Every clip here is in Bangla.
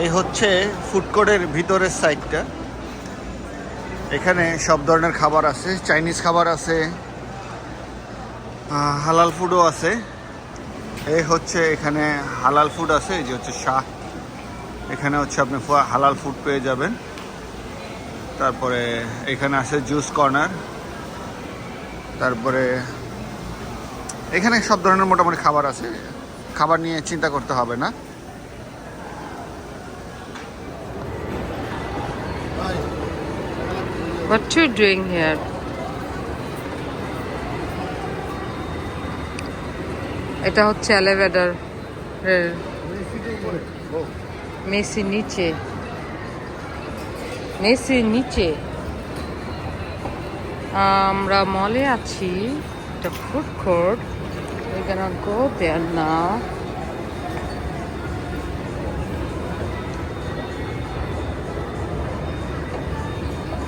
এই হচ্ছে ফুড কোর্টের ভিতরের সাইডটা। এখানে সব ধরনের খাবার আছে, চাইনিজ খাবার আছে, হালাল ফুডও আছে। এই হচ্ছে এখানে হালাল ফুড আছে, এই যে হচ্ছে শাহ। এখানে হচ্ছে আপনি হালাল ফুড পেয়ে যাবেন। তারপরে এখানে আছে জুস কর্নার। তারপরে এখানে সব ধরনের মোটামুটি খাবার আছে, খাবার নিয়ে চিন্তা করতে হবে না। What you doing here? এটা হচ্ছে এলিভেটর এর মেসি নিচে আমরা মলে আছি। এটা food court, we're gonna go there now.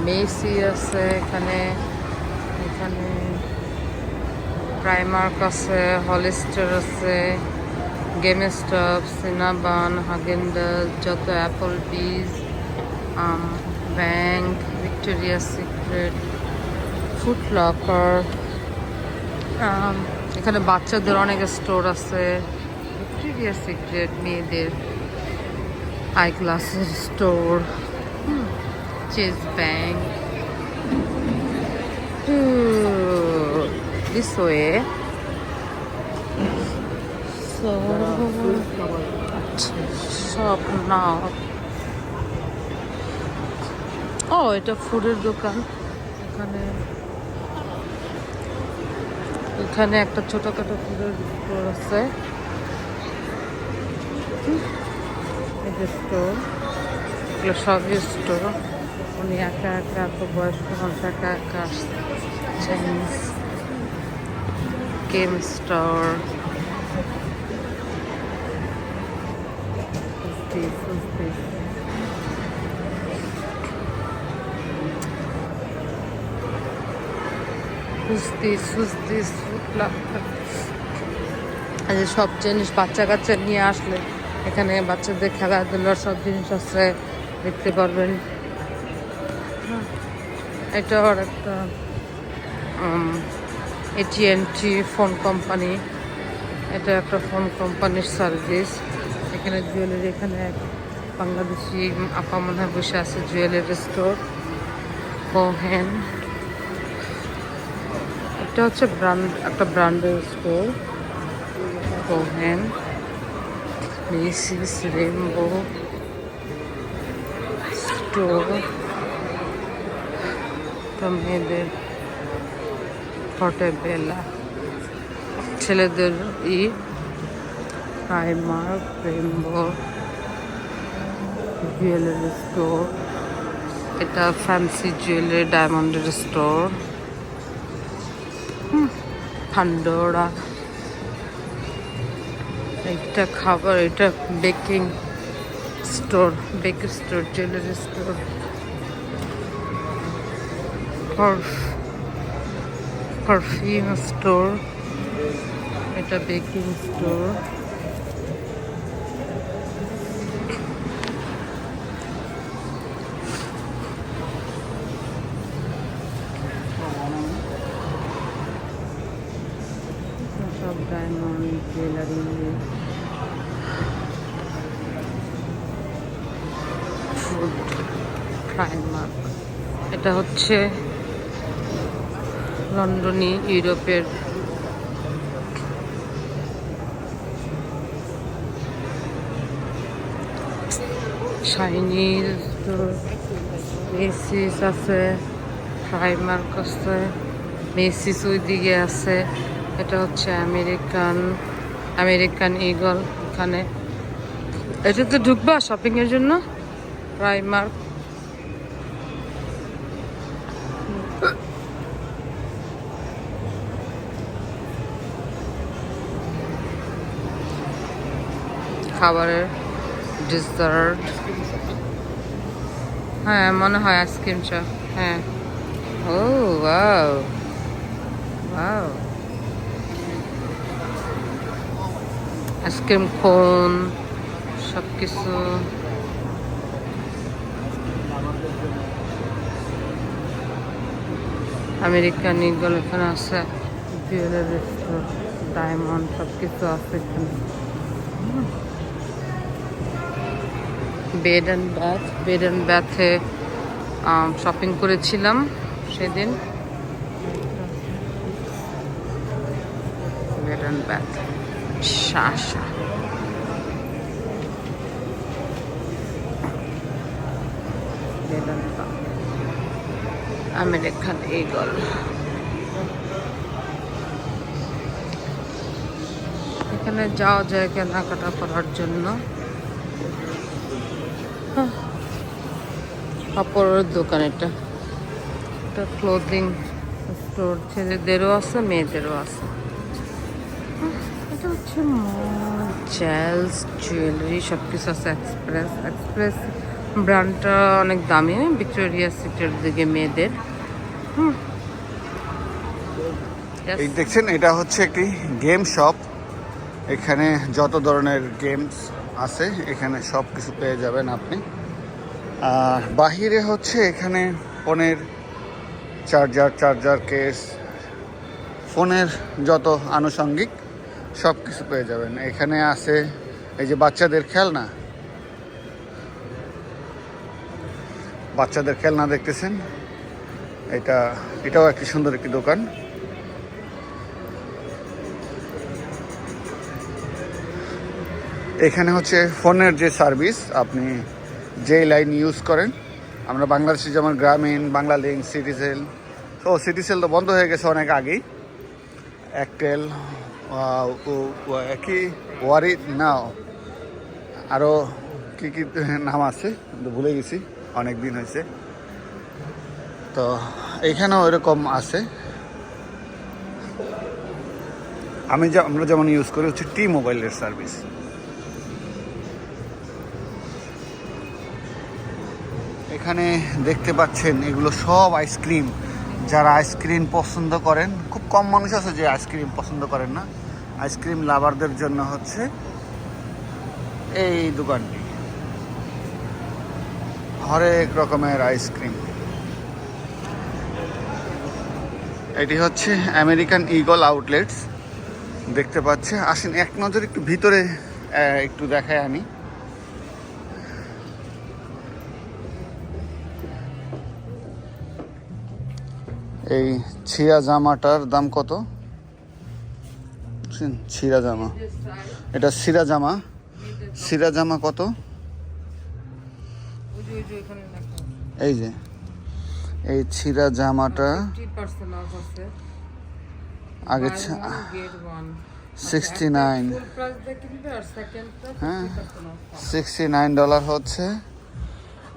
Messi আছে এখানে, এখানে প্রাইমার্ক আছে, হলিস্টার আছে, গেম স্টপ, সিনাবান, হাগেন্ডাস, যত অ্যাপল বিজ, bank, Victoria secret, Foot Locker. এখানে বাচ্চাদের অনেক স্টোর আছে, ভিক্টোরিয়া সিক্রেট, মেয়েদের আই ক্লাসের store, Chase bank. This way. So, shop now. Oh, এটা ফুডের দোকান। এখানে এখানে একটা ছোটখাটো ফুডের স্টোর আছে। এটা স্টোর, এগুলো সবই স্টোর। উনি একা একা এত বয়স্ক মানুষ একা একা আসছে। চাইনিজ গেম স্টোর, সব জিনিস বাচ্চা কাচ্চা নিয়ে আসলে এখানে বাচ্চাদের খেলাধুলার সব জিনিস আছে, দেখতে পারবেন। এটা আর একটা AT&T ফোন কোম্পানি, এটা একটা ফোন কোম্পানির সার্ভিস। এখানে জুয়েলারি, এখানে এক বাংলাদেশি আপা মনে হয় বসে আছে, জুয়েলারি স্টোর। কোহেন, এটা হচ্ছে একটা ব্র্যান্ডের store. Cohen, Messi's, rainbow store, মেয়েদের পর্টেবেলা, ছেলেদের প্রাইমার্ক, রেইনবো, জুয়েলারি স্টোর। এটা ফ্যান্সি জুয়েলারি ডায়মন্ডের স্টোর। পান্ডোরা, এটা খাবার, এটা baking store, bakery store, jewellery store. Perfume store, এটা বেকিং স্টোর। সব ডায়মন্ড জুয়েলারি। ফুড, প্রাইমার্ক, এটা হচ্ছে লন্ডনী, ইউরোপের চাইনিজ, মেসিস আছে, প্রাইমার্ক আছে, মেসিস ওই দিকে আছে। এটা হচ্ছে আমেরিকান ইগল। এখানে এটাতে ঢুকবা শপিং এর জন্য। প্রাইমার্ক, খাবারের ডেজার্ট, হ্যাঁ মনে হয় আইসক্রিম চা। হ্যাঁ, ও ওয়াও ওয়াও, আইসক্রিম কোন সব কিছু। আমেরিকান ইগল এখানে আছে, জুয়েলারি স্টোর, ডায়মন্ড সব কিছু আছে এখানে। বেড অ্যান্ড ব্যাথে শপিং করেছিলাম সেদিন। Bed and ব্যাথ শাসা, American eagle. এখানে যাওয়া যায় কেনাকাটা করার জন্য। কাপড়ের দোকান এটা, এটা ক্লোদিং স্টোর, ছেলেদেরও আছে মেয়েদেরও আছে। এটা হচ্ছে জেলস জুয়েলারি সব কিছু আছে। এক্সপ্রেস ব্র্যান্ডটা অনেক দামি, ভিক্টোরিয়া সিক্রেট দিকে মেয়েদের। এই দেখছেন, এটা হচ্ছে একটি গেম শপ। এখানে যত ধরনের গেমস আছে এখানে সব কিছু পেয়ে যাবেন আপনি। আর বাহিরে হচ্ছে এখানে ফোনের চার্জার কেস, ফোনের যত আনুষঙ্গিক সব কিছু পেয়ে যাবেন। এখানে আছে এই যে বাচ্চাদের খেলনা দেখতেছেন, এটাও একটি সুন্দর একটি দোকান। এখানে হচ্ছে ফোনের যে সার্ভিস, আপনি যে লাইন ইউজ করেন, আমরা বাংলাদেশে যেমন গ্রামীণ, বাংলা লিঙ্ক, সিটিসেল তো বন্ধ হয়ে গেছে অনেক আগেই। একটেল, একই ওয়ারি না, আরও কী কী নাম আছে ভুলে গেছি, অনেক দিন হয়েছে। তো এইখানেও এরকম আছে। আমরা যেমন ইউজ করি হচ্ছে টি মোবাইলের সার্ভিস। এখানে দেখতে পাচ্ছেন এগুলো সব আইসক্রিম। যারা আইসক্রিম পছন্দ করেন, খুব কম মানুষ আছে যে আইসক্রিম পছন্দ করেন না, আইসক্রিম লাভারদের জন্য হচ্ছে এই দোকানটি। হরেক রকমের আইসক্রিম। এটি হচ্ছে আমেরিকান ইগল আউটলেটস দেখতে পাচ্ছে। আসেন এক নজর একটু ভিতরে একটু দেখায় আনি। এই ছিঁড়া জামাটার দাম কত? ছিঁড়া জামা, এটা ছিঁড়া জামা কত? এই যে এই ছিঁড়া জামাটা আগে 69, হ্যাঁ $69 হচ্ছে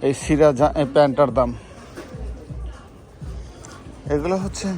এই ছিঁড়া প্যান্টটার দাম। এগুলো হচ্ছে